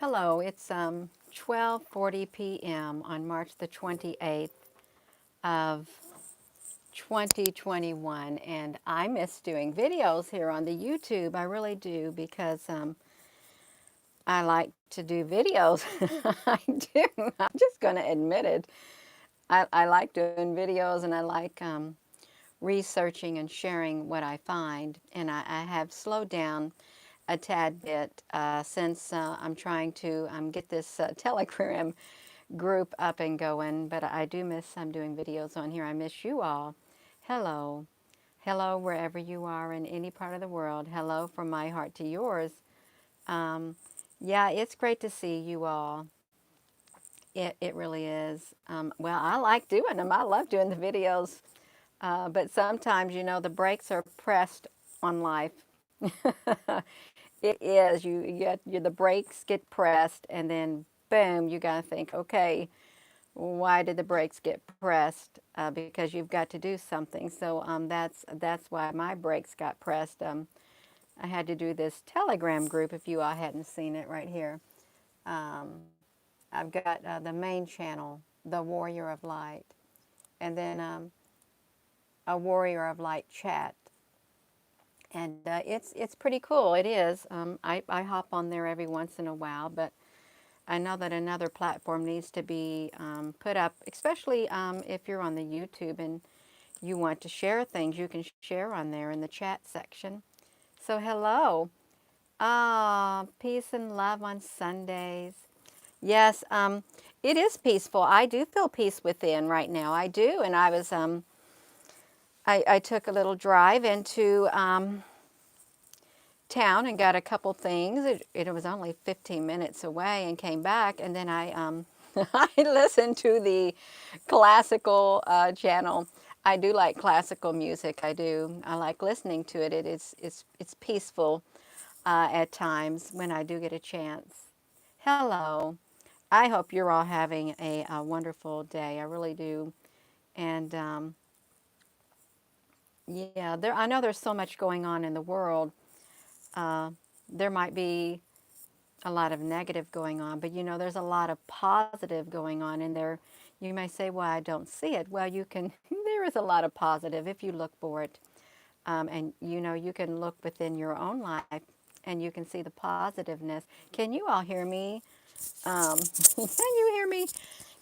Hello, it's 12:40 p.m. on March the 28th of 2021, and I miss doing videos here on the YouTube. I really do because I like to do videos. I do. I'm just going to admit it. I like doing videos, and I like researching and sharing what I find, and I have slowed down a tad bit since I'm trying to get this Telegram group up and going, but I do miss doing videos on here. I miss you all. Hello. Hello, wherever you are in any part of the world. Hello from my heart to yours. Um, yeah, it's great to see you all. It really is. Well, I like doing them. I love doing the videos. But sometimes, the brakes are pressed on life. It is. The brakes get pressed, and then boom, you got to think, okay, why did the brakes get pressed? Because you've got to do something. So that's why my brakes got pressed. I had to do this Telegram group. If you all hadn't seen it, right here. Um, I've got the main channel, the Warrior of Light, and then a Warrior of Light chat. And it's pretty cool. It is. I hop on there every once in a while, but I know that another platform needs to be put up, especially if you're on the YouTube and you want to share things. You can share on there in the chat section. So hello. Peace and love on Sundays. Yes, it is peaceful. I do feel peace within right now. I do, and I took a little drive into town and got a couple things. It was only 15 minutes away and came back, and then I listened to the classical channel. I do like classical music. I do. I like listening to it. It's peaceful at times when I do get a chance. Hello. I hope you're all having a wonderful day. I really do. And yeah, I know there's so much going on in the world. Uh, there might be a lot of negative going on, but there's a lot of positive going on in there. You may say, well, I don't see it. Well, you can, there is a lot of positive if you look for it. And you can look within your own life and you can see the positiveness. Can you all hear me? Can you hear me?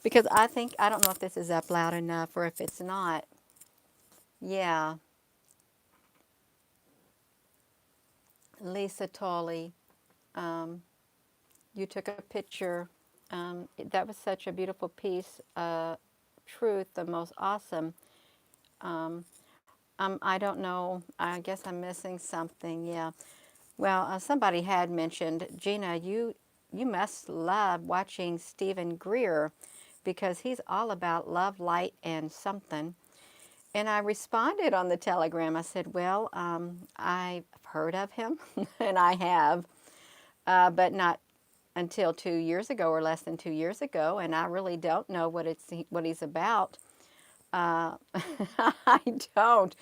Because I don't know if this is up loud enough or if it's not. Yeah, Lisa Tolley. Um, You took a picture. That was such a beautiful piece. Truth, the most awesome. Um, I don't know. I guess I'm missing something. Yeah. Well, somebody had mentioned, Gina, you must love watching Stephen Greer because he's all about love, light, and something. And I responded on the telegram. I said, well, I've heard of him, and I have, but not until 2 years ago or less than 2 years ago, and I really don't know what he's about. I don't.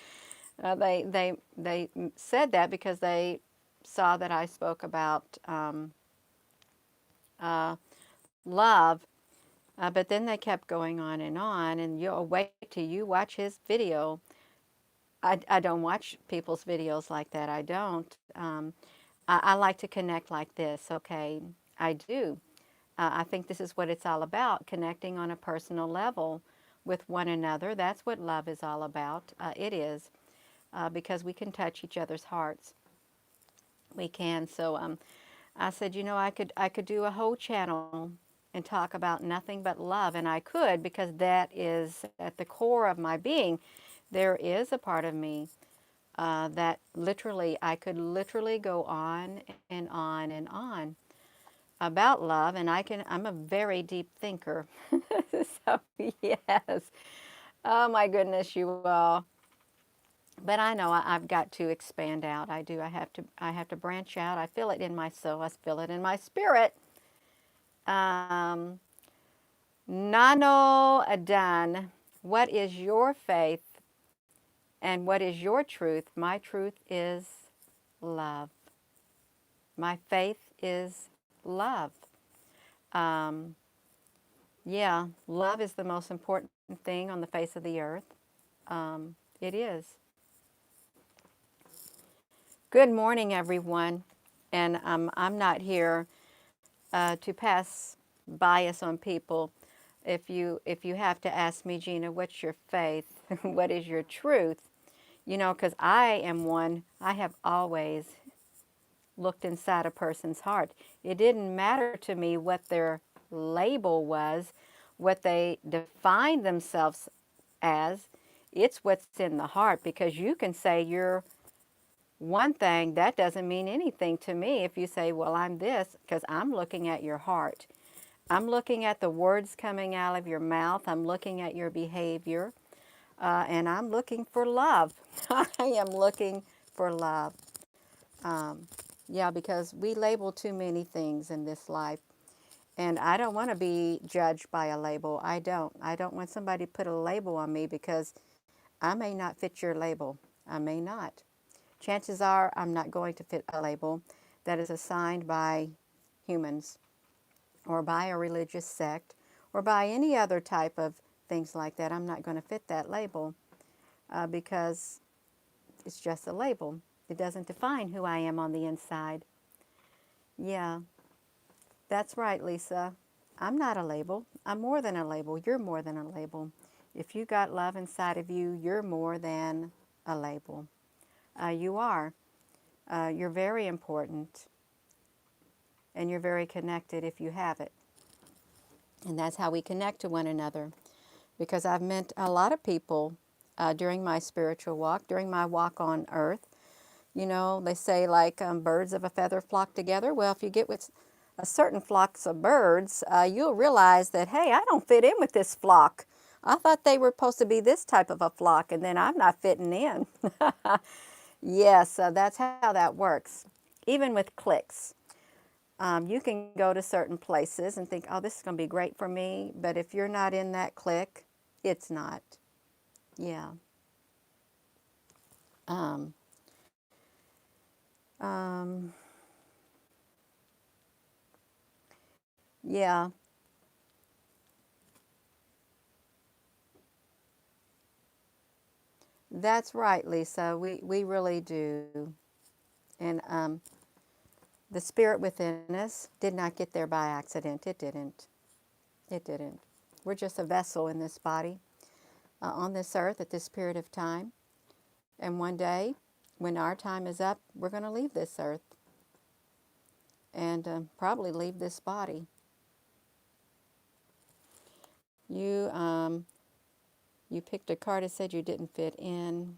They said that because they saw that I spoke about uh, love, but then they kept going on, and you'll wait till you watch his video. I don't watch people's videos like that. I don't. I like to connect like this. Okay, I do. I think this is what it's all about, connecting on a personal level with one another. That's what love is all about. It is, because we can touch each other's hearts. We can. So I said, I could do a whole channel and talk about nothing but love, and I could because that is at the core of my being. There is a part of me that literally I could literally go on and on and on about love, and I'm a very deep thinker. So yes. Oh my goodness, you all. But I know I've got to expand out. I do. I have to branch out. I feel it in my soul. I feel it in my spirit. um, Nano Adan, what is your faith and what is your truth? My truth is love. My faith is love. Um, yeah, love is the most important thing on the face of the earth. It is. Good morning, everyone. And I'm not here to pass bias on people. If you have to ask me, Gina, what's your faith? What is your truth? You know, because I am one. I have always looked inside a person's heart. It didn't matter to me what their label was, what they defined themselves as. It's what's in the heart, because you can say you're one thing, that doesn't mean anything to me if you say, well, I'm this, because I'm looking at your heart. I'm looking at the words coming out of your mouth. I'm looking at your behavior, and I'm looking for love. I am looking for love. Um, yeah, because we label too many things in this life. And I don't want to be judged by a label. I don't. I don't want somebody to put a label on me, because I may not fit your label. I may not. Chances are I'm not going to fit a label that is assigned by humans, or by a religious sect, or by any other type of things like that. I'm not going to fit that label, because it's just a label. It doesn't define who I am on the inside. Yeah, that's right, Lisa. I'm not a label. I'm more than a label. You're more than a label. If you got love inside of you, you're more than a label. You are. You're very important, and you're very connected if you have it. And that's how we connect to one another. Because I've met a lot of people during my spiritual walk, during my walk on earth. You know, they say like birds of a feather flock together. Well, if you get with a certain flocks of birds, you'll realize that, hey, I don't fit in with this flock. I thought they were supposed to be this type of a flock, and then I'm not fitting in. Yes, that's how that works. Even with cliques. You can go to certain places and think, oh, this is going to be great for me. But if you're not in that clique, it's not. Yeah. Um, um, yeah, that's right, Lisa. We really do. And the spirit within us did not get there by accident. It didn't. It didn't. We're just a vessel in this body, on this earth at this period of time. And one day, when our time is up, we're going to leave this earth, and probably leave this body. You you picked a card that said you didn't fit in.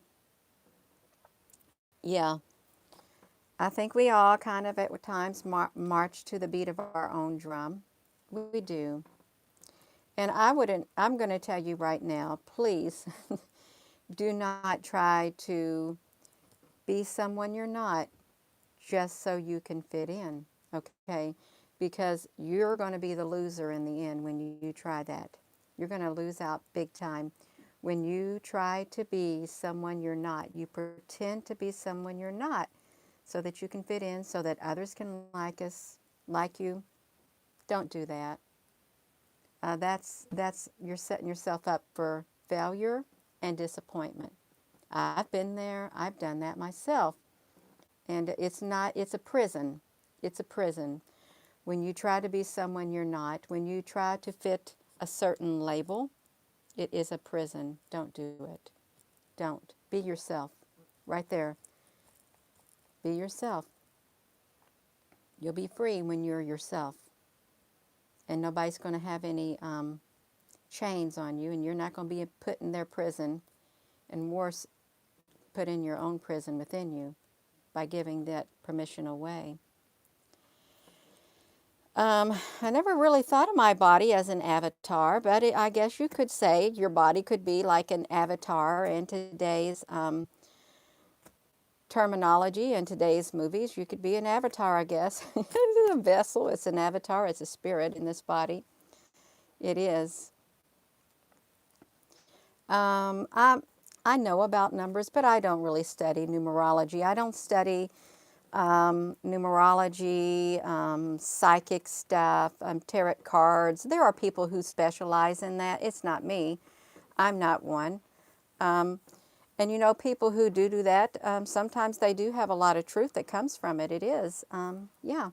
Yeah, I think we all kind of at times march to the beat of our own drum. We do. And I'm going to tell you right now, please do not try to be someone you're not just so you can fit in, okay? Because you're going to be the loser in the end when you try that. You're going to lose out big time. When you try to be someone you're not, you pretend to be someone you're not so that you can fit in, so that others can like you. Don't do that. That's you're setting yourself up for failure and disappointment. I've been there. I've done that myself. And it's a prison. It's a prison. When you try to be someone you're not, when you try to fit a certain label, it is a prison. Don't do it. Don't. Be yourself. Right there. Be yourself. You'll be free when you're yourself. And nobody's going to have any chains on you, and you're not going to be put in their prison, and worse, put in your own prison within you by giving that permission away. I never really thought of my body as an avatar, but I guess you could say your body could be like an avatar in today's terminology, in today's movies. You could be an avatar, I guess. It's a vessel, it's an avatar, it's a spirit in this body. It is. I know about numbers, but I don't really study numerology. I don't study numerology, psychic stuff, tarot cards. There are people who specialize in that. It's not me. I'm not one. Um, and you know, people who do that, sometimes they do have a lot of truth that comes from it. It is, yeah,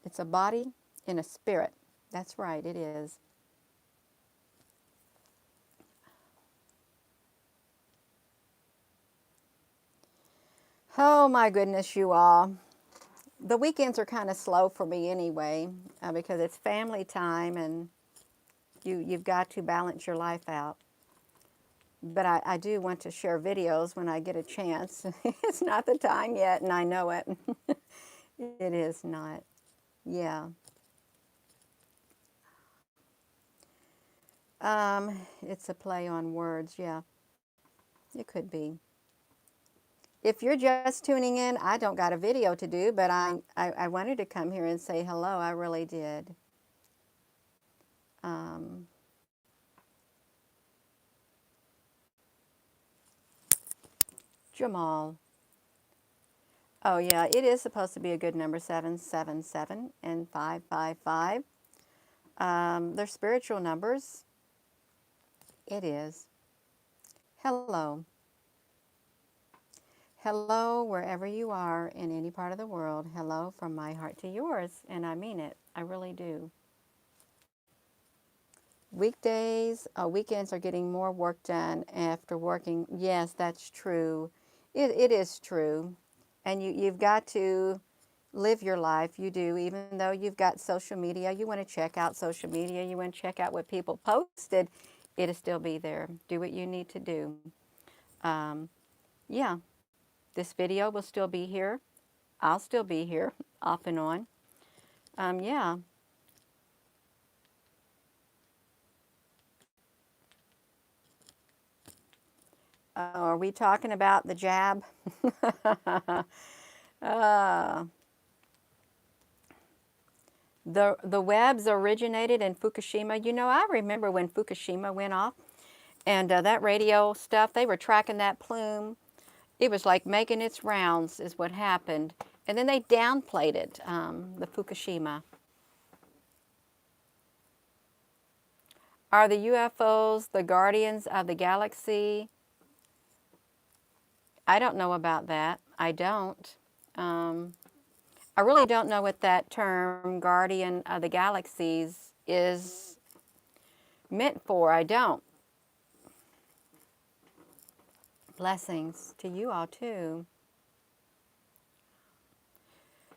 it's a body and a spirit. That's right, it is. Oh my goodness, you all. The weekends are kind of slow for me anyway, because it's family time and you've got to balance your life out. But I do want to share videos when I get a chance. It's not the time yet, and I know it. It is not. Yeah. It's a play on words. Yeah, it could be. If you're just tuning in, I don't got a video to do, but I wanted to come here and say hello. I really did. Um, Jamal. Oh, yeah, it is supposed to be a good number 777 and 555. They're spiritual numbers. It is. Hello. Hello, wherever you are in any part of the world. Hello from my heart to yours. And I mean it. I really do. Weekdays, weekends are getting more work done after working. Yes, that's true. It is true. And you've got to live your life. You do. Even though you've got social media, you want to check out social media, you want to check out what people posted, it'll still be there. Do what you need to do. Um, yeah, this video will still be here. I'll still be here off and on. Yeah. Are we talking about the jab? uh, the webs originated in Fukushima. You know, I remember when Fukushima went off and that radio stuff, they were tracking that plume. It was like making its rounds is what happened. And then they downplayed it, the Fukushima. Are the UFOs the guardians of the galaxy? I don't know about that. I don't. Um, I really don't know what that term, guardian of the galaxies, is meant for. I don't. Blessings to you all, too.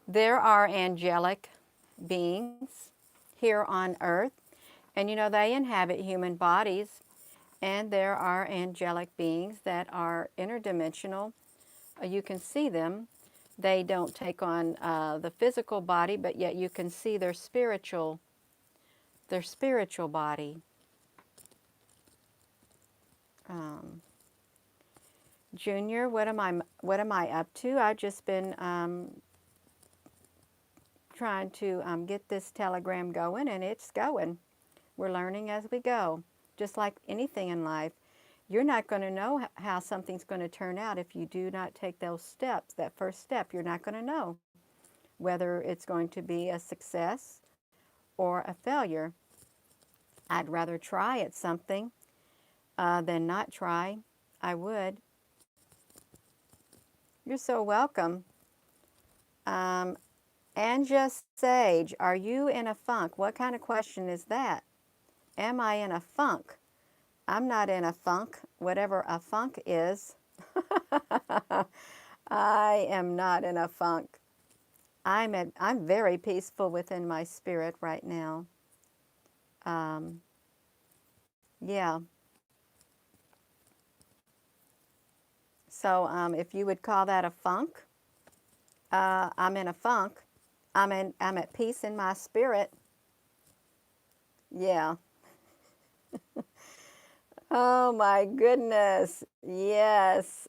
There are angelic beings here on earth, and you know, they inhabit human bodies, and there are angelic beings that are interdimensional. You can see them. They don't take on the physical body, but yet you can see their spiritual body. Um, Junior, what am I up to? I've just been trying to get this telegram going, and it's going. We're learning as we go, just like anything in life. You're not going to know how something's going to turn out if you do not take those steps. That first step, you're not going to know whether it's going to be a success or a failure. I'd rather try at something than not try. I would. You're so welcome. Um, Anja Sage, are you in a funk? What kind of question is that? Am I in a funk? I'm not in a funk, whatever a funk is. I am not in a funk. I'm very peaceful within my spirit right now. Um, yeah. So if you would call that a funk, I'm in a funk. I'm at peace in my spirit. Yeah. Oh my goodness. Yes.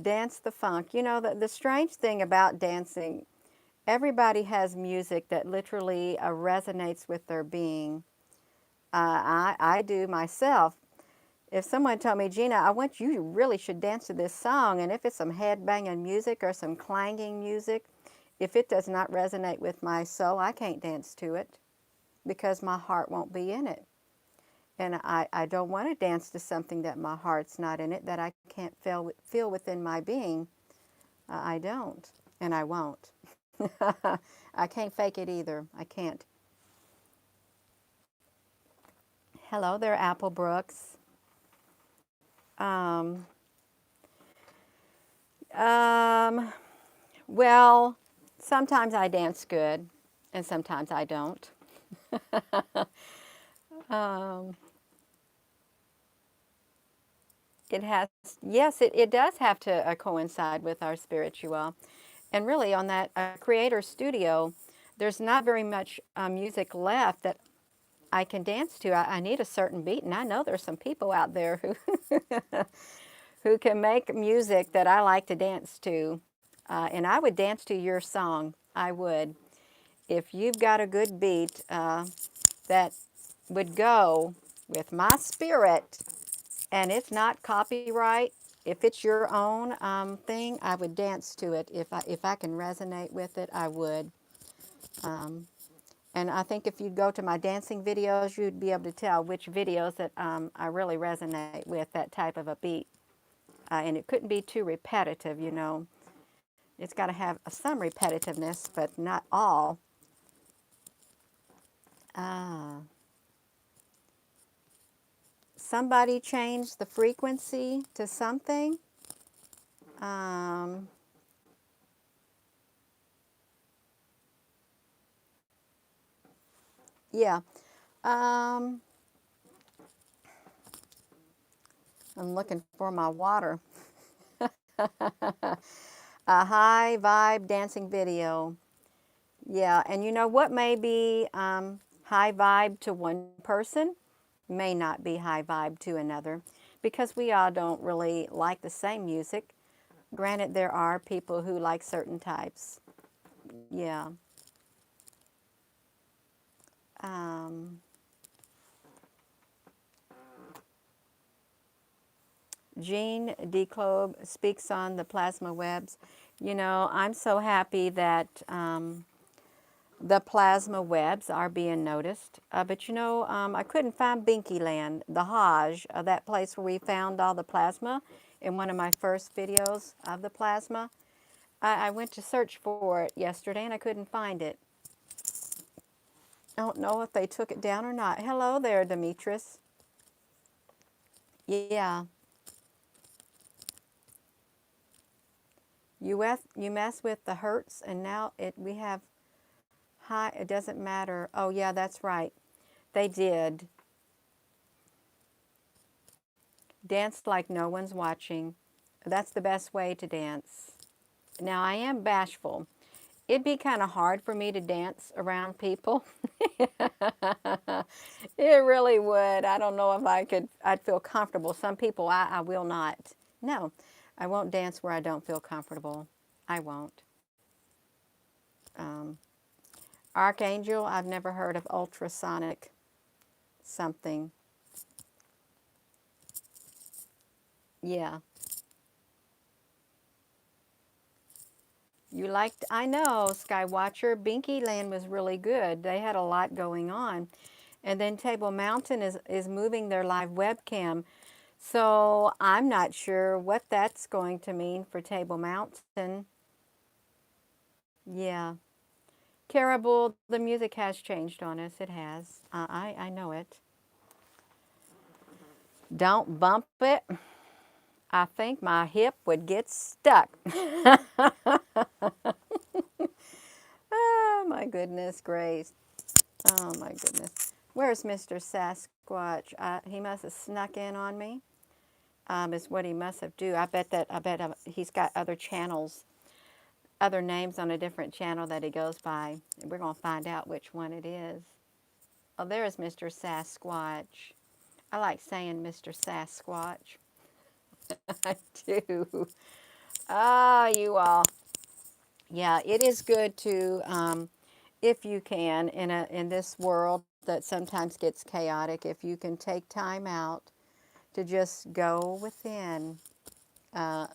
Dance the funk. You know, the strange thing about dancing, everybody has music that literally resonates with their being. I do myself. If someone told me, Gina, I want you really should dance to this song, and if it's some head banging music or some clanging music, if it does not resonate with my soul, I can't dance to it because my heart won't be in it. And I don't want to dance to something that my heart's not in it, that I can't feel within my being. I don't, and I won't. I can't fake it either. I can't. Hello there, Apple Brooks. Um, um, well, sometimes I dance good, and sometimes I don't. um, it has, yes, it does have to coincide with our spiritual. And really, on that Creator Studio, there's not very much music left that I can dance to. I need a certain beat, and I know there's some people out there who who can make music that I like to dance to. And I would dance to your song. I would. If you've got a good beat that would go with my spirit, and it's not copyright, if it's your own thing, I would dance to it. If I can resonate with it, I would. Um, and I think if you go to my dancing videos, you'd be able to tell which videos that I really resonate with that type of a beat. And it couldn't be too repetitive, you know. It's got to have some repetitiveness, but not all. Ah, somebody changed the frequency to something. Um, yeah. Um, I'm looking for my water. A high vibe dancing video. Yeah, and you know what may be high vibe to one person may not be high vibe to another because we all don't really like the same music. Granted, there are people who like certain types. Yeah. Um, Jean Declobe speaks on the plasma webs. You know, I'm so happy that the plasma webs are being noticed. But you know, I couldn't find Binky Land, the Hajj, that place where we found all the plasma in one of my first videos of the plasma. I went to search for it yesterday and I couldn't find it. I don't know if they took it down or not. Hello there, Demetrius. Yeah, you mess with the hertz and now we have high, it doesn't matter. Oh yeah, that's right. They did. Dance like no one's watching. That's the best way to dance. Now, I am bashful. It'd be kind of hard for me to dance around people. It really would. I don't know if I'd feel comfortable. Some people I will not. No, I won't dance where I don't feel comfortable. I won't. Um, Archangel, I've never heard of ultrasonic something. Yeah. You liked, I know, Skywatcher. Binky Land was really good. They had a lot going on. And then Table Mountain is moving their live webcam. So I'm not sure what that's going to mean for Table Mountain. Yeah. Caribou, the music has changed on us. It has. I know it. Don't bump it. I think my hip would get stuck. Oh, my goodness grace. Oh my goodness. Where's Mr. Sasquatch? He must have snuck in on me. Is what he must have do. I bet he's got other channels, other names on a different channel that he goes by. We're gonna find out which one it is. Oh, there's Mr. Sasquatch. I like saying Mr. Sasquatch. I do. Ah, you all. Yeah, it is good to, if you can, in this world that sometimes gets chaotic, if you can take time out to just go within, to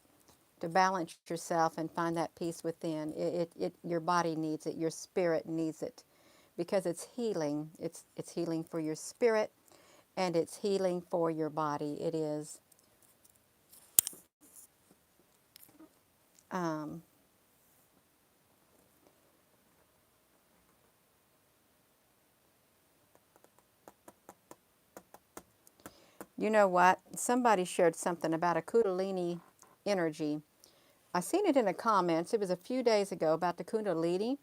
balance yourself and find that peace within. Your body needs it. Your spirit needs it, because it's healing. It's healing for your spirit, and it's healing for your body. It is. Um, you know what? Somebody shared something about a Kundalini energy. I seen it in the comments. It was a few days ago about the Kundalini,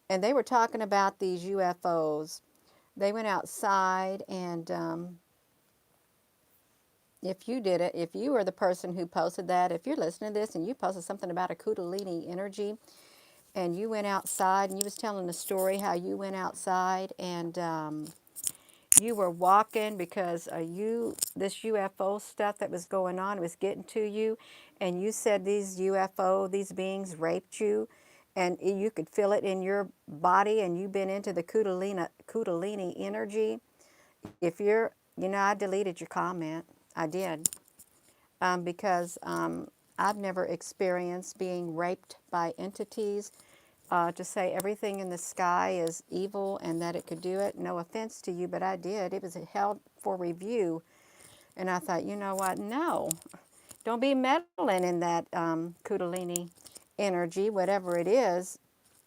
and they were talking about these UFOs. They went outside, and if you did it, if you were the person who posted that, if you're listening to this and you posted something about a Kundalini energy, and you went outside and you was telling the story how you went outside and you were walking because this UFO stuff that was going on was getting to you, and you said these UFO, these beings raped you, and you could feel it in your body, and you've been into the Kundalini energy. If you're, I deleted your comment. I did, because I've never experienced being raped by entities. To say everything in the sky is evil and that it could do it, no offense to you, but I did. It was held for review. And I thought, you know what? No, don't be meddling in that Kundalini energy, whatever it is,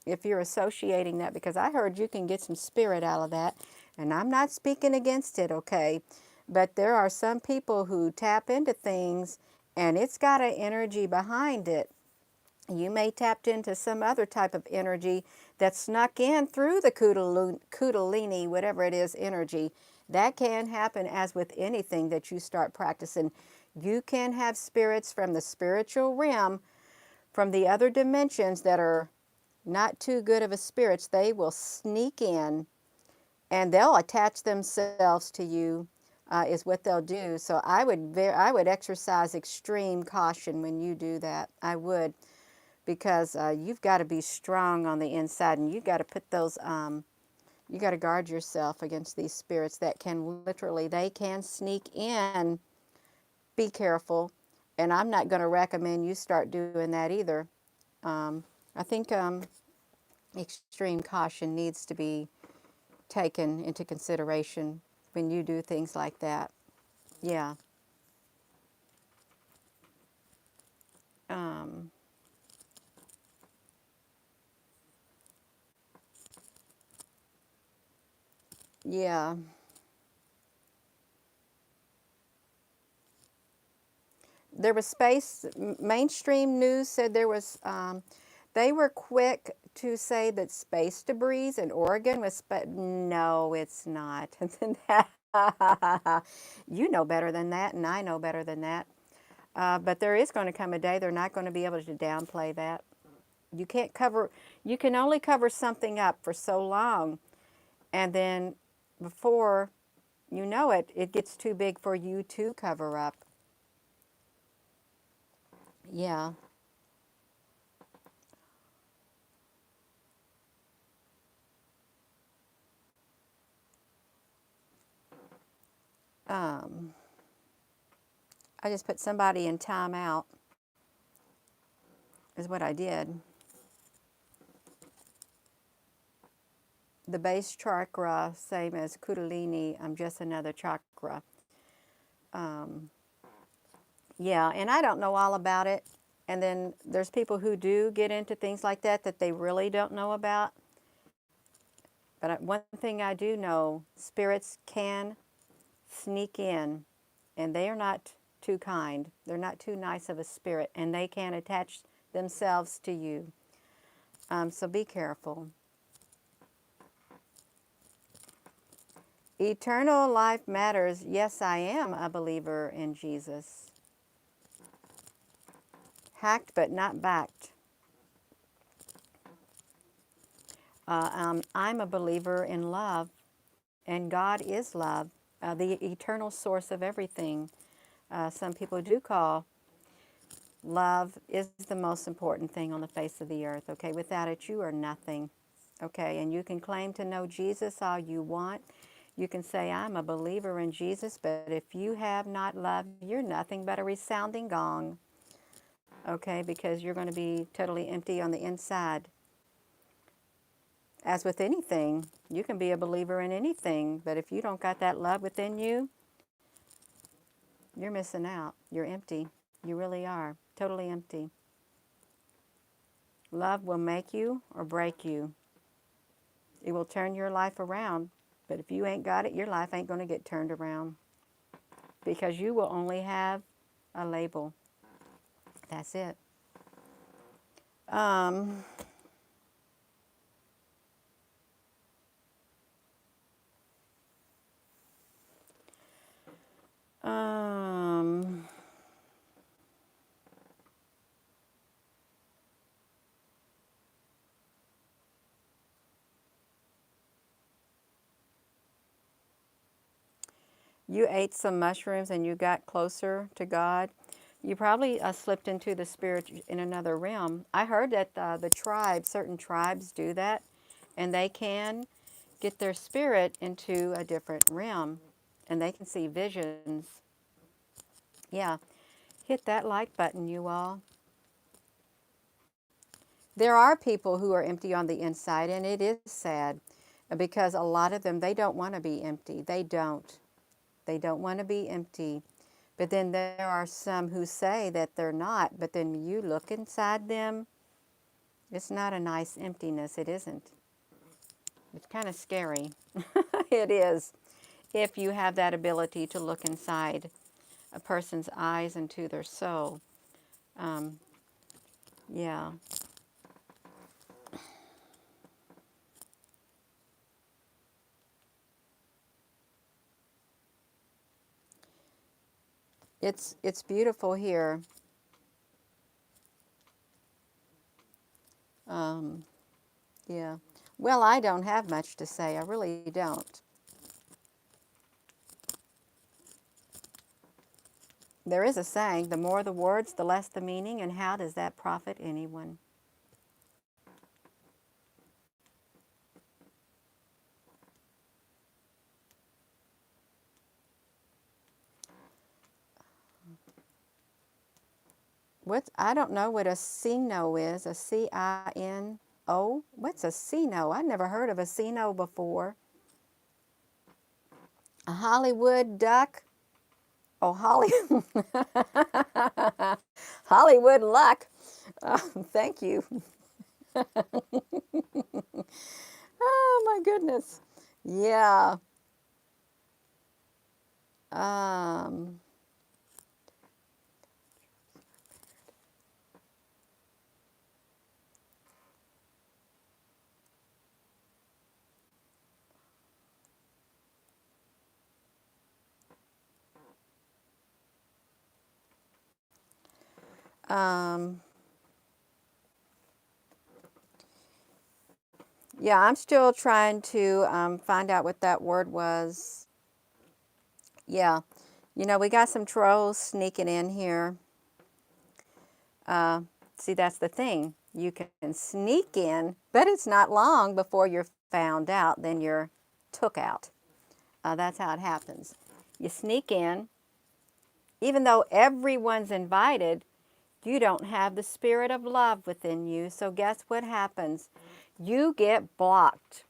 if you're associating that, because I heard you can get some spirit out of that. And I'm not speaking against it, okay? But there are some people who tap into things and it's got an energy behind it. You may tapped into some other type of energy that snuck in through the Kundalini, whatever it is, energy. That can happen, as with anything that you start practicing. You can have spirits from the spiritual realm, from the other dimensions that are not too good of a spirits. They will sneak in and they'll attach themselves to you, is what they'll do. So I would exercise extreme caution when you do that. I would, because you've got to be strong on the inside, and you've got to put those, you got to guard yourself against these spirits that can literally, they can sneak in. Be careful. And I'm not going to recommend you start doing that either. I think extreme caution needs to be taken into consideration when you do things like that. Yeah. Um, yeah. There was mainstream news said there was, they were quick to say that space debris in Oregon was, no, it's not. You know better than that, and I know better than that. But there is going to come a day they're not going to be able to downplay that. You can't cover, you can only cover something up for so long, and then before you know it, it gets too big for you to cover up. Yeah. Um, I just put somebody in timeout, is what I did. The base chakra, same as Kundalini, I'm just another chakra. Um, yeah, and I don't know all about it. And then there's people who do get into things like that that they really don't know about. But one thing I do know, spirits can sneak in, and they are not too kind. They're not too nice of a spirit, and they can attach themselves to you. So be careful. Eternal life matters. Yes, I am a believer in Jesus. Hacked but not backed. I'm a believer in love, and God is love, the eternal source of everything. Some people do call love is the most important thing on the face of the earth. Okay, without it, you are nothing. Okay, and you can claim to know Jesus all you want. You can say, I'm a believer in Jesus, but if you have not love, you're nothing but a resounding gong. Okay, because you're going to be totally empty on the inside. As with anything, you can be a believer in anything, but if you don't got that love within you, you're missing out. You're empty. You really are. Totally empty. Love will make you or break you. It will turn your life around. But if you ain't got it, your life ain't going to get turned around. Because you will only have a label. That's it. Um, um, you ate some mushrooms and you got closer to God. You probably slipped into the spirit in another realm. I heard that the tribes, certain tribes do that, and they can get their spirit into a different realm, and they can see visions. Yeah, hit that like button, you all. There are people who are empty on the inside, and it is sad because a lot of them, they don't want to be empty. They don't. They don't want to be empty. But then there are some who say that they're not, but then you look inside them, it's not a nice emptiness. It isn't. It's kind of scary. It is. If you have that ability to look inside a person's eyes into their soul. Um, yeah. It's beautiful here. Um, yeah. Well, I don't have much to say. I really don't. There is a saying, the more the words, the less the meaning, and how does that profit anyone? I don't know what a Cino is. A Cino? What's a Cino? I never heard of a Cino before. A Hollywood duck? Oh, Hollywood luck. Thank you. Oh my goodness. Yeah. Um, um, yeah, I'm still trying to find out what that word was. Yeah. You know, we got some trolls sneaking in here. Uh, See, that's the thing. You can sneak in, but it's not long before you're found out. Then you're took out. That's how it happens. You sneak in, even though everyone's invited, you don't have the spirit of love within you. So guess what happens? You get blocked.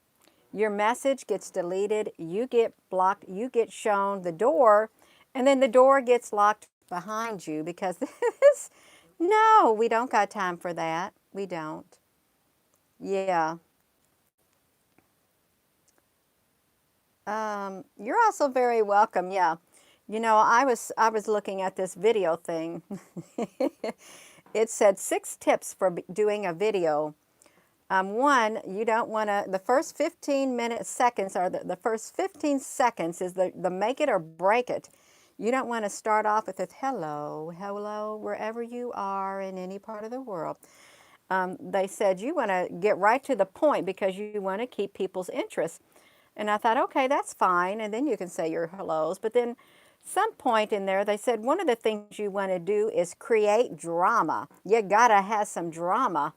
Your message gets deleted. You get blocked. You get shown the door, and then the door gets locked behind you because this, no, we don't got time for that. We don't. Yeah. You're also very welcome. Yeah. You know, I was looking at this video thing. It said 6 tips for doing a video. One, you don't want to, the first 15 seconds, or the first 15 seconds is the make it or break it. You don't want to start off with a hello, hello, wherever you are in any part of the world. They said you want to get right to the point because you want to keep people's interest. And I thought, okay, that's fine. And then you can say your hellos. But then some point in there, they said one of the things you want to do is create drama. You got to have some drama.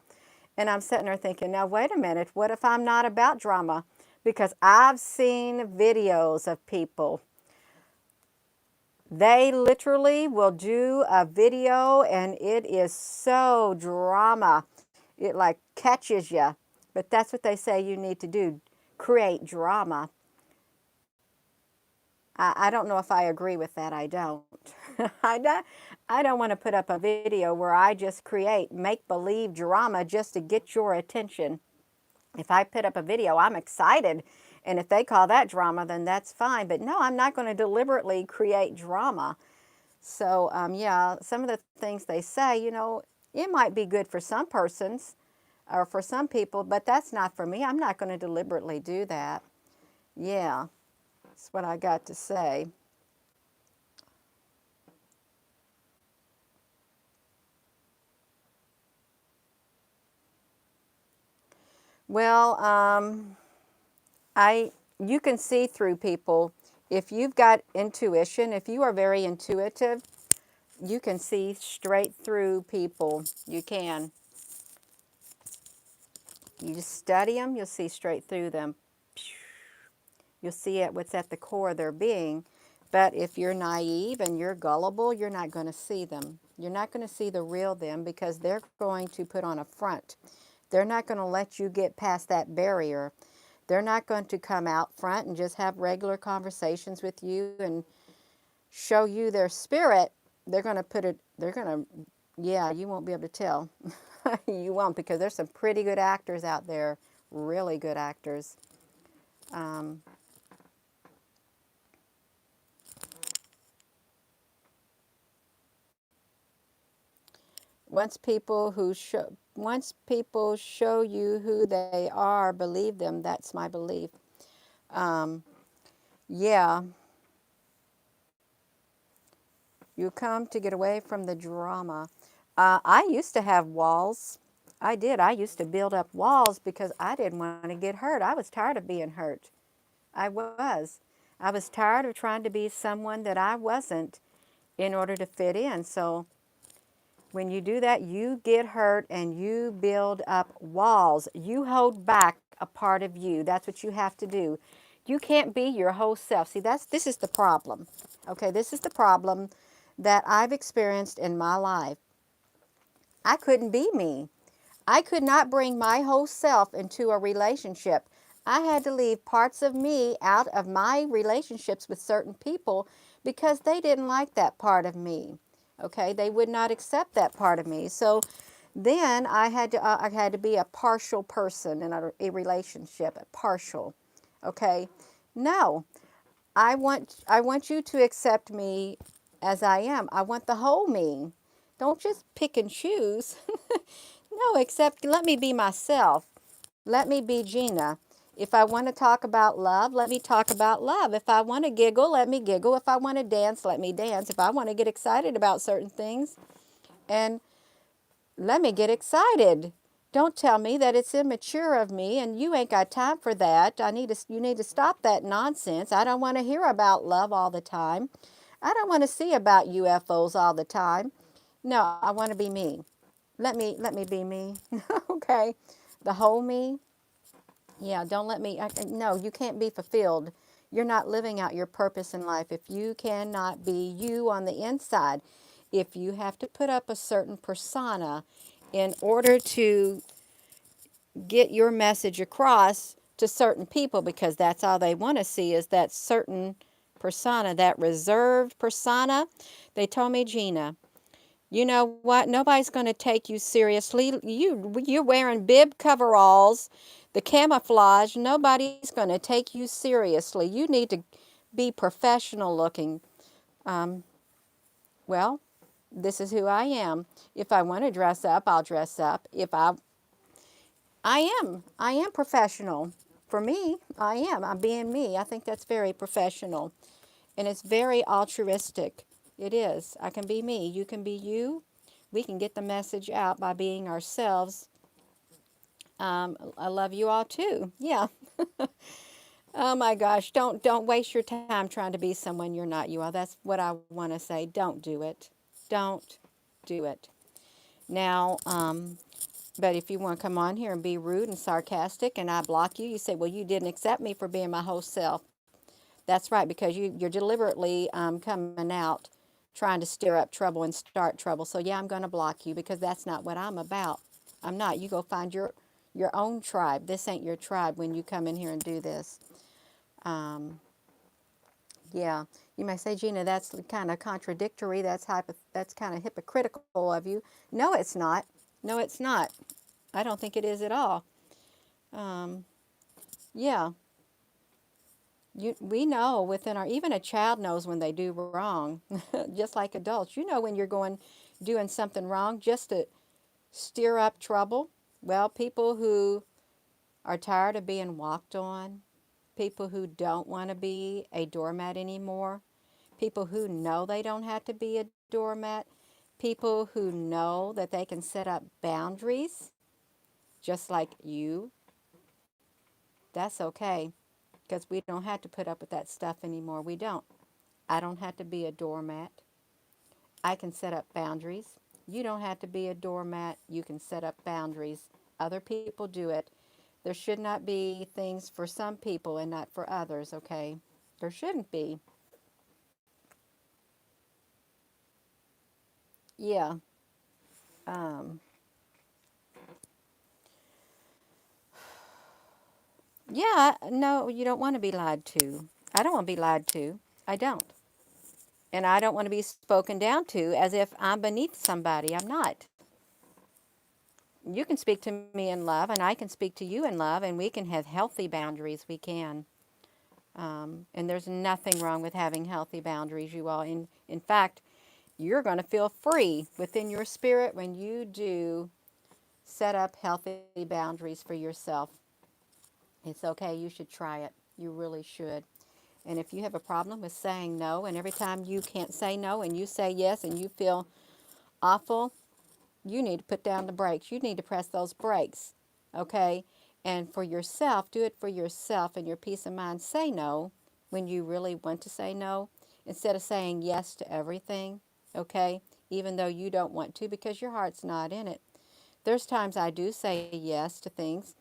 And I'm sitting there thinking, now, wait a minute. What if I'm not about drama? because I've seen videos of people. They literally will do a video and it is so drama. It like catches you. But that's what they say you need to do, create drama. I don't know if I agree with that. I don't. I don't. I don't want to put up a video where I just create make believe drama just to get your attention. If I put up a video, I'm excited. And if they call that drama, then that's fine. But no, I'm not going to deliberately create drama. So, yeah, some of the things they say, it might be good for some persons or for some people, but that's not for me. I'm not going to deliberately do that. Yeah, that's what I got to say. Well, you can see through people. If you've got intuition, if you are very intuitive, you can see straight through people. You can. You just study them, you'll see straight through them. You'll see it what's at the core of their being. But if you're naive and you're gullible, you're not going to see them. You're not going to see the real them because they're going to put on a front. They're not going to let you get past that barrier. They're not going to come out front and just have regular conversations with you and show you their spirit. They're going to put it, they're going to, yeah, you won't be able to tell. You won't, because there's some pretty good actors out there, really good actors. Um, once people show you who they are, believe them. That's my belief. Um, yeah, you come to get away from the drama. I used to have walls. I did. I used to build up walls because I didn't want to get hurt. I was tired of being hurt. I was. I was tired of trying to be someone that I wasn't in order to fit in. So when you do that, you get hurt and you build up walls. You hold back a part of you. That's what you have to do. You can't be your whole self. See, this is the problem. Okay, this is the problem that I've experienced in my life. I couldn't be me. I could not bring my whole self into a relationship. I had to leave parts of me out of my relationships with certain people because they didn't like that part of me. Okay, they would not accept that part of me. So then I had to be a partial person in a relationship, a partial. Okay, no, I want you to accept me as I am. I want the whole me. Don't just pick and choose. No, except let me be myself. Let me be Gina. If I want to talk about love, let me talk about love. If I want to giggle, let me giggle. If I want to dance, let me dance. If I want to get excited about certain things, and let me get excited. Don't tell me that it's immature of me and you ain't got time for that. You need to stop that nonsense. I don't want to hear about love all the time. I don't want to see about UFOs all the time. No, I want to be me. Let me be me. Okay. The whole me. Yeah, don't let me no, you can't be fulfilled. You're not living out your purpose in life if you cannot be you on the inside. If you have to put up a certain persona in order to get your message across to certain people, because that's all they want to see is that certain persona, that reserved persona. They told me, Gina, you know what? Nobody's going to take you seriously. You're wearing bib coveralls, the camouflage. Nobody's going to take you seriously. You need to be professional looking. Um, well, this is who I am. If I want to dress up, I'll dress up. If I am professional. For me, I am. I'm being me. I think that's very professional. And it's very altruistic. It is. I can be me. You can be you. We can get the message out by being ourselves. I love you all too. Yeah. Oh my gosh. Don't waste your time trying to be someone you're not. You are. That's what I want to say. Don't do it. Don't do it. Now, But if you want to come on here and be rude and sarcastic and I block you, you say, well, you didn't accept me for being my whole self. That's right, because you're deliberately coming out trying to stir up trouble and start trouble. So yeah, I'm going to block you because that's not what I'm about. I'm not. You go find your own tribe. This ain't your tribe when you come in here and do this. Um, yeah, you may say, Gina, that's kind of contradictory. That's kind of hypocritical of you. No, it's not. No, it's not. I don't think it is at all. Um, yeah, we know within our, even a child knows when they do wrong, just like adults. You know when you're doing something wrong just to stir up trouble. Well, people who are tired of being walked on, people who don't want to be a doormat anymore, people who know they don't have to be a doormat, people who know that they can set up boundaries, just like you, that's okay because we don't have to put up with that stuff anymore. We don't. I don't have to be a doormat. I can set up boundaries. You don't have to be a doormat. You can set up boundaries. Other people do it. There should not be things for some people and not for others, okay? There shouldn't be. Yeah. Um, yeah, no, you don't want to be lied to. I don't want to be lied to. I don't. And I don't want to be spoken down to as if I'm beneath somebody. I'm not. You can speak to me in love, and I can speak to you in love, and we can have healthy boundaries. We can. And there's nothing wrong with having healthy boundaries, you all. In fact, you're going to feel free within your spirit when you do set up healthy boundaries for yourself. It's okay. You should try it. You really should. And if you have a problem with saying no, and every time you can't say no and you say yes and you feel awful, you need to put down the brakes. You need to press those brakes, okay? And for yourself, do it for yourself and your peace of mind. Say no when you really want to say no instead of saying yes to everything, okay? Even though you don't want to because your heart's not in it. There's times I do say yes to things.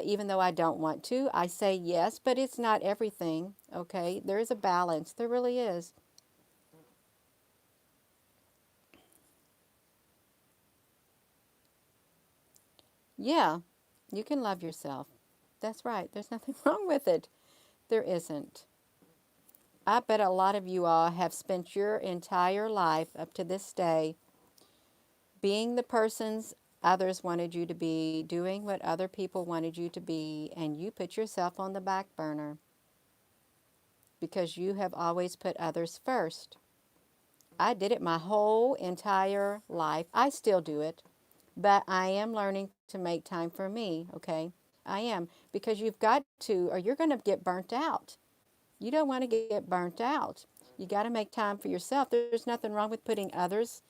Even though I don't want to, I say yes, but it's not everything, okay? There is a balance. There really is. Yeah, you can love yourself. That's right. There's nothing wrong with it. There isn't. I bet a lot of you all have spent your entire life up to this day being the persons others wanted you to be, doing what other people wanted you to be, and you put yourself on the back burner because you have always put others first. I did it my whole entire life. I still do it, but I am learning to make time for me, okay? I am, because you've got to, or you're going to get burnt out. You don't want to get burnt out. You got to make time for yourself. There's nothing wrong with putting others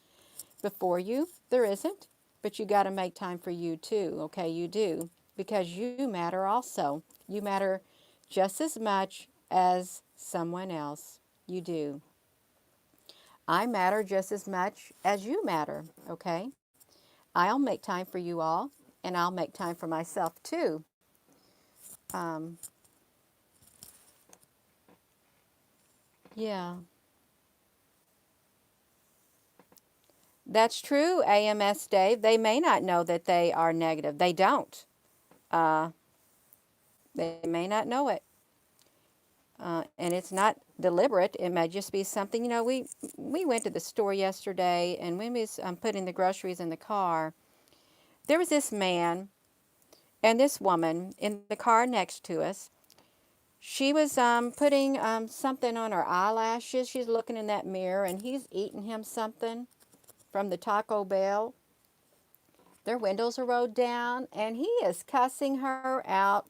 before you. There isn't. But you got to make time for you too, okay? You do. Because you matter also. You matter just as much as someone else. You do. I matter just as much as you matter, okay? I'll make time for you all, and I'll make time for myself too. Um, yeah. That's true, AMS Dave. They may not know that they are negative. They don't. Uh, they may not know it. And it's not deliberate. It may just be something, we went to the store yesterday, and when we was putting the groceries in the car, there was this man and this woman in the car next to us. She was putting something on her eyelashes. She's looking in that mirror, and he's eating him something from the Taco Bell. Their windows are rolled down, and he is cussing her out.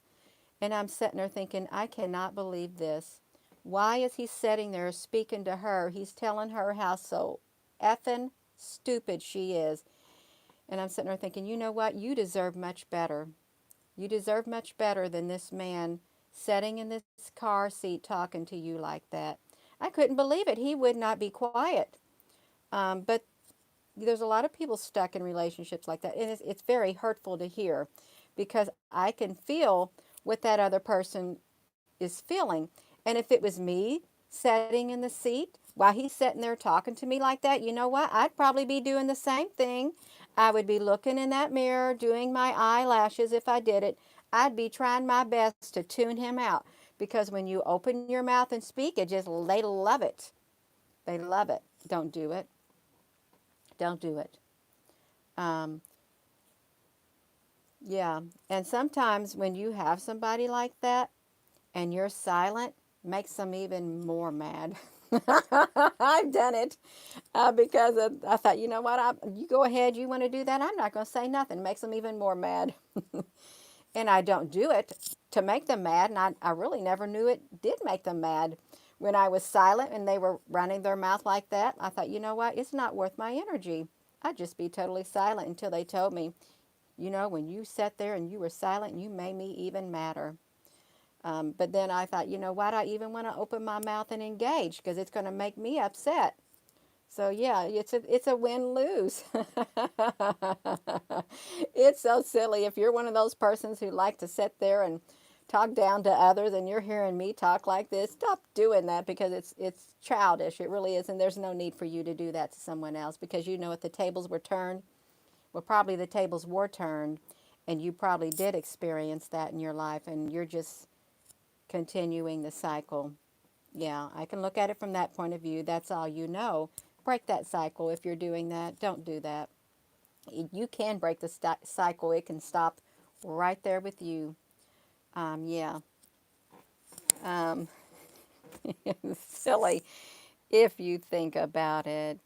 And I'm sitting there thinking, I cannot believe this. Why is he sitting there speaking to her? He's telling her how so effing stupid she is. And I'm sitting there thinking, you know what? You deserve much better. You deserve much better than this man sitting in this car seat talking to you like that. I couldn't believe it. He would not be quiet. But there's a lot of people stuck in relationships like that, and it's very hurtful to hear, because I can feel what that other person is feeling. And if it was me sitting in the seat while he's sitting there talking to me like that, you know what? I'd probably be doing the same thing. I would be looking in that mirror, doing my eyelashes if I did it. I'd be trying my best to tune him out, because when you open your mouth and speak, they love it. They love it. Don't do it. Don't do it. Um, yeah. And sometimes when you have somebody like that and you're silent, makes them even more mad. I've done it because I thought, you know what, you go ahead, you want to do that, I'm not going to say nothing. Makes them even more mad. And I don't do it to make them mad, and I really never knew it did make them mad. When I was silent and they were running their mouth like that, I thought, you know what, it's not worth my energy. I'd just be totally silent until they told me, you know, when you sat there and you were silent, you made me even madder. But then I thought, you know, why do I even want to open my mouth and engage? Because it's going to make me upset. So yeah, it's a win-lose. It's so silly. If you're one of those persons who like to sit there and talk down to others, and you're hearing me talk like this, stop doing that, because it's childish. It really is, and there's no need for you to do that to someone else, because you know if the tables were turned, well, probably the tables were turned, and you probably did experience that in your life, and you're just continuing the cycle. Yeah, I can look at it from that point of view. That's all you know. Break that cycle if you're doing that. Don't do that. You can break the cycle. It can stop right there with you. Yeah. Um, silly if you think about it.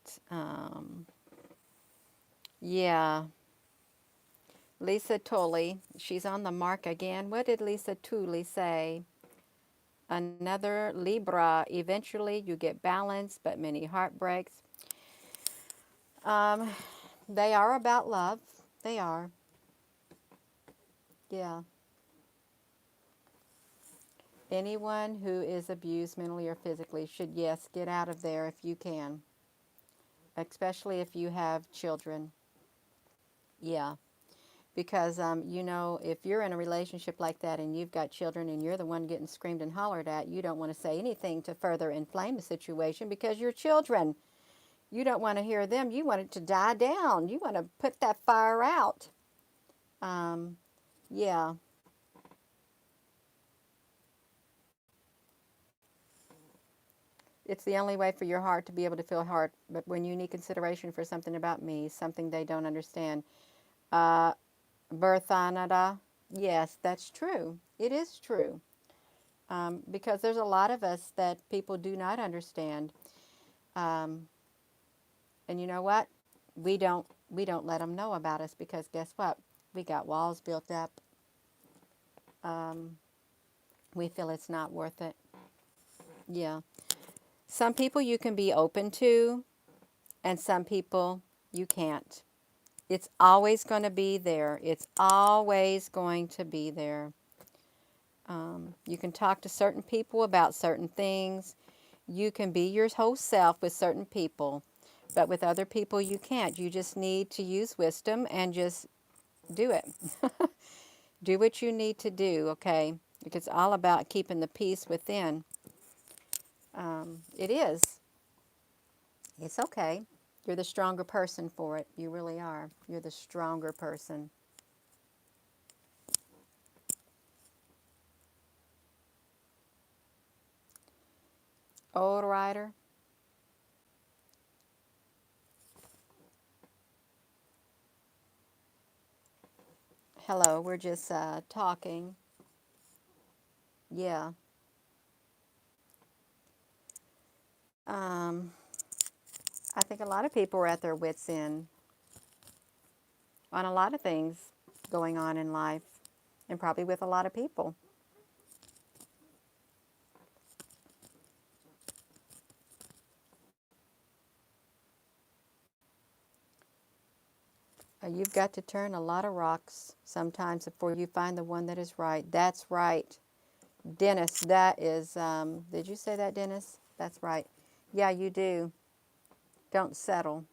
Yeah. Lisa Tully, she's on the mark again. What did Lisa Tully say? Another Libra. Eventually you get balance, but many heartbreaks. Um, they are about love. They are. Yeah. Anyone who is abused mentally or physically should, yes, get out of there if you can, especially if you have children. Yeah. Because, you know, if you're in a relationship like that and you've got children and you're the one getting screamed and hollered at, you don't want to say anything to further inflame the situation, because your children, you don't want to hear them. You want it to die down. You want to put that fire out. Um, yeah. It's the only way for your heart to be able to feel hurt. But when you need consideration for something about me, something they don't understand, uh, Berthanada, yes, that's true. It is true. Because there's a lot of us that people do not understand. Um, and you know what? We don't let them know about us, because guess what? We got walls built up. Um, we feel it's not worth it. Yeah. Some people you can be open to, and some people you can't. It's always going to be there. It's always going to be there. You can talk to certain people about certain things. You can be your whole self with certain people, but with other people you can't. You just need to use wisdom and just do it. Do what you need to do, okay? It's all about keeping the peace within. It is. It's okay. You're the stronger person for it. You really are. You're the stronger person. Old rider. Hello, we're just talking. Yeah. Um, I think a lot of people are at their wits' end on a lot of things going on in life, and probably with a lot of people. You've got to turn a lot of rocks sometimes before you find the one that is right. That's right. Dennis, that is, did you say that, Dennis? That's right. Yeah, you do. Don't settle.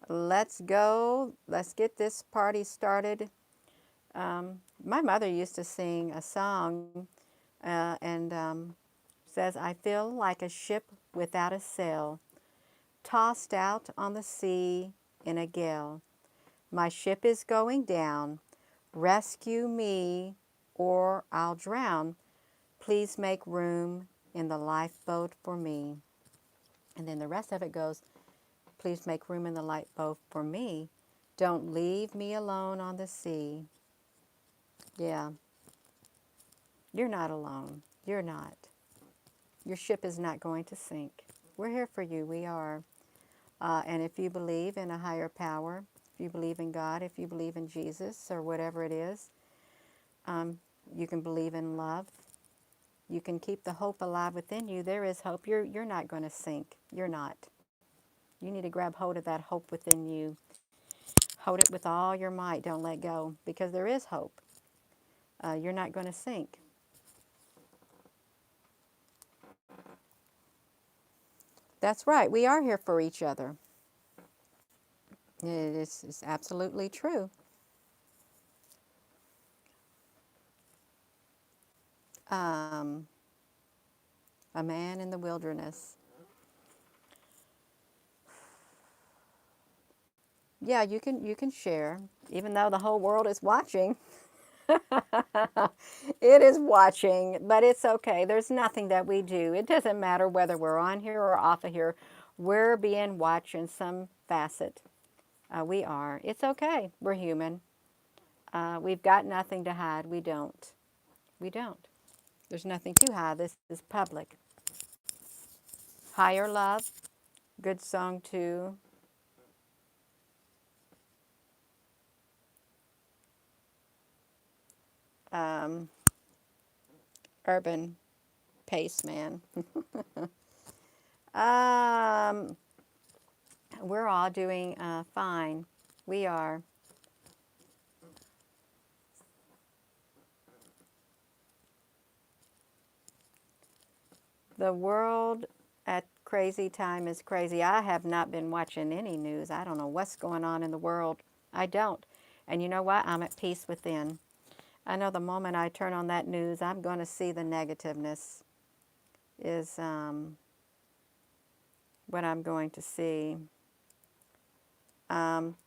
let's go. Let's get this party started. My mother used to sing a song and says, I feel like a ship without a sail, tossed out on the sea in a gale. My ship is going down. Rescue me or I'll drown. Please make room in the lifeboat for me. And then the rest of it goes, please make room in the lifeboat for me. Don't leave me alone on the sea. Yeah, you're not alone. You're not. Your ship is not going to sink. We're here for you. We are. And if you believe in a higher power, if you believe in God, if you believe in Jesus or whatever it is, you can believe in love. You can keep the hope alive within you. There is hope. You're not going to sink. You're not. You need to grab hold of that hope within you. Hold it with all your might. Don't let go because there is hope. You're not going to sink. That's right. We are here for each other. It's absolutely true. Um, a man in the wilderness. Yeah, you can share, even though the whole world is watching. It is watching, but it's okay. There's nothing that we do. It doesn't matter whether we're on here or off of here. We're being watched in some facet. We are. It's okay. We're human. We've got nothing to hide. We don't. We don't. There's nothing to hide. This is public. Higher love. Good song too. Um, Urban Pace Man. um, we're all doing fine. We are. The world at crazy time is crazy. I have not been watching any news. I don't know what's going on in the world. I don't. And you know what? I'm at peace within. I know the moment I turn on that news, I'm going to see the negativeness is what I'm going to see. Um,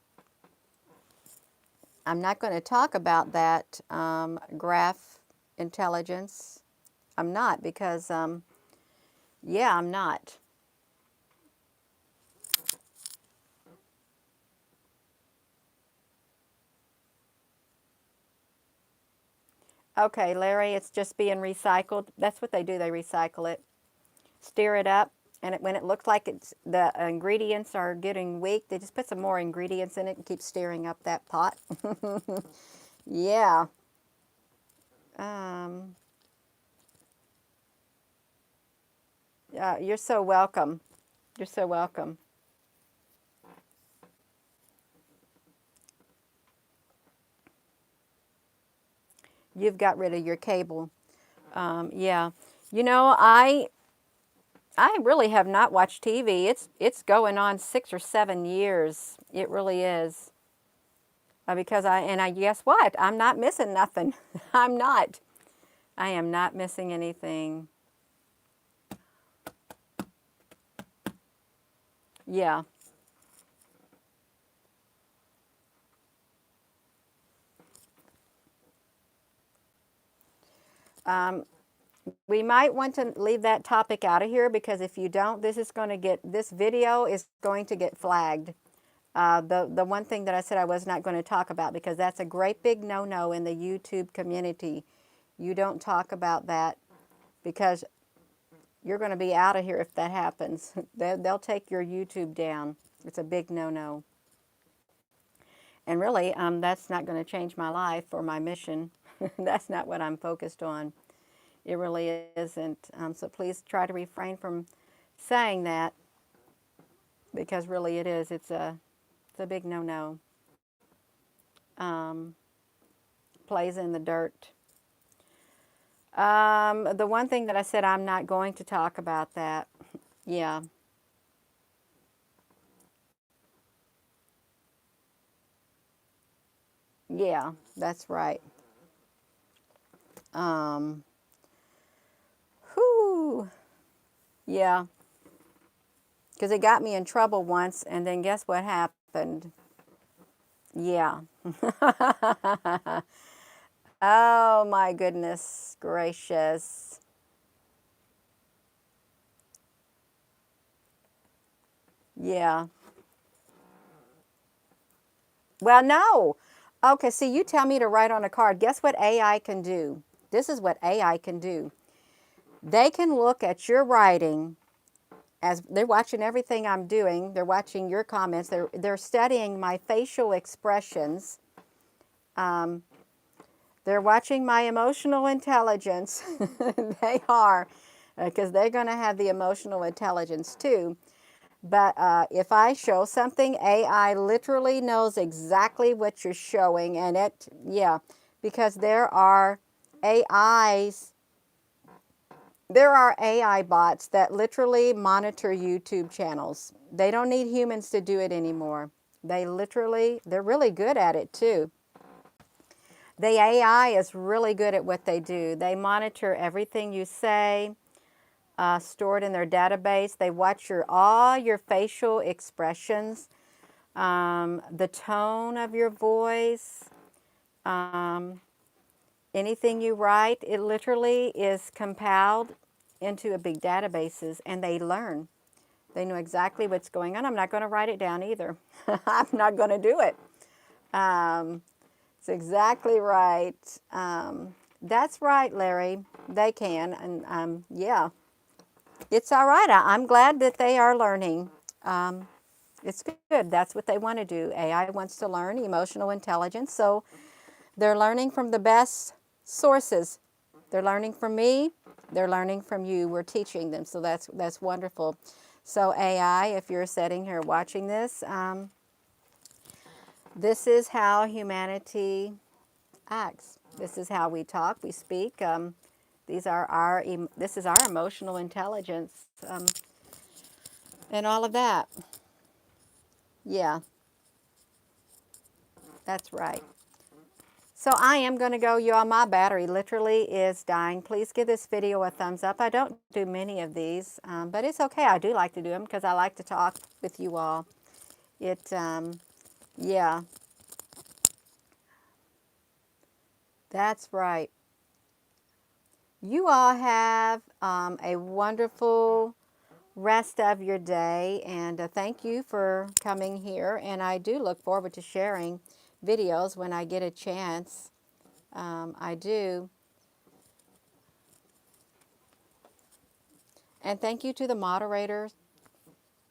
I'm not going to talk about that graph intelligence. I'm not because, yeah, I'm not. Okay, Larry, it's just being recycled. That's what they do. They recycle it, stir it up, and when it looks like it's the ingredients are getting weak, they just put some more ingredients in it and keep stirring up that pot. Yeah. Um, you're so welcome. You're so welcome. You've got rid of your cable. Yeah. You know, I really have not watched TV. It's going on 6 or 7 years. It really is. Because I guess what? I'm not missing nothing. I'm not. I am not missing anything. Yeah. Um, we might want to leave that topic out of here because if you don't, this video is going to get flagged. The one thing that I said I was not going to talk about because that's a great big no-no in the YouTube community. You don't talk about that because you're going to be out of here if that happens. They'll take your YouTube down. It's a big no-no. And really, that's not going to change my life or my mission. That's not what I'm focused on. It really isn't. So please try to refrain from saying that because really it is. It's a big no-no. Um, Plays in the dirt. The one thing that I said I'm not going to talk about that. Yeah. Yeah, that's right. Um, whew. Yeah, because it got me in trouble once, and then guess what happened? Yeah. Oh my goodness gracious. Yeah. Well, no. Okay, see, you tell me to write on a card. Guess what AI can do? This is what AI can do. They can look at your writing as they're watching everything I'm doing. They're watching your comments. They're studying my facial expressions. Um, they're watching my emotional intelligence. They are, because they're going to have the emotional intelligence too. But if I show something, AI literally knows exactly what you're showing, and yeah, because AIs, there are AI bots that literally monitor YouTube channels. They don't need humans to do it anymore. They're really good at it too. The AI is really good at what they do. They monitor everything you say, stored in their database. They watch all your facial expressions, the tone of your voice, um, anything you write. It literally is compiled into a big databases, and they learn. They know exactly what's going on. I'm not going to write it down either. I'm not going to do it. Um, it's exactly right. That's right, Larry. They can, and yeah, it's all right. I'm glad that they are learning. Um, it's good. That's what they want to do. AI wants to learn emotional intelligence, so they're learning from the best sources. They're learning from me. They're learning from you. We're teaching them, so that's wonderful. So AI, if you're sitting here watching this, this is how humanity acts. This is how we talk, we speak. This is our emotional intelligence, and all of that. Yeah, that's right. So I am going to go, y'all. My battery literally is dying. Please give this video a thumbs up. I don't do many of these, but it's okay. I do like to do them because I like to talk with you all. Yeah, that's right. You all have a wonderful rest of your day, and thank you for coming here. And I do look forward to sharing videos when I get a chance. I do. And thank you to the moderators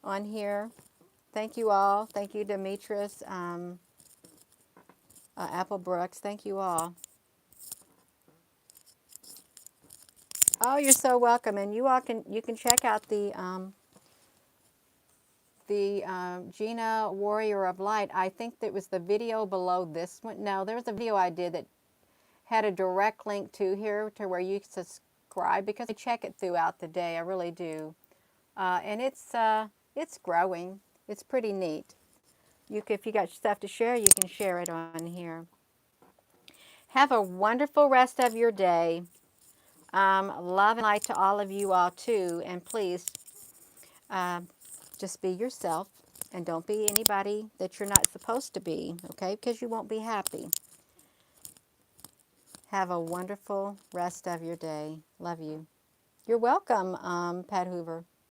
on here. Thank you all. Thank you, Demetrius, Apple Brooks. Thank you all. Oh, you're so welcome. And you can check out the Gina Warrior of Light. I think that was the video below this one. No, there was a video I did that had a direct link to here to where you subscribe, because I check it throughout the day. I really do, and it's growing. It's pretty neat. If you got stuff to share, you can share it on here. Have a wonderful rest of your day. Love and light to all of you all too, and please uh, just be yourself, and don't be anybody that you're not supposed to be, okay? Because you won't be happy. Have a wonderful rest of your day. Love you. You're welcome, Pat Hoover.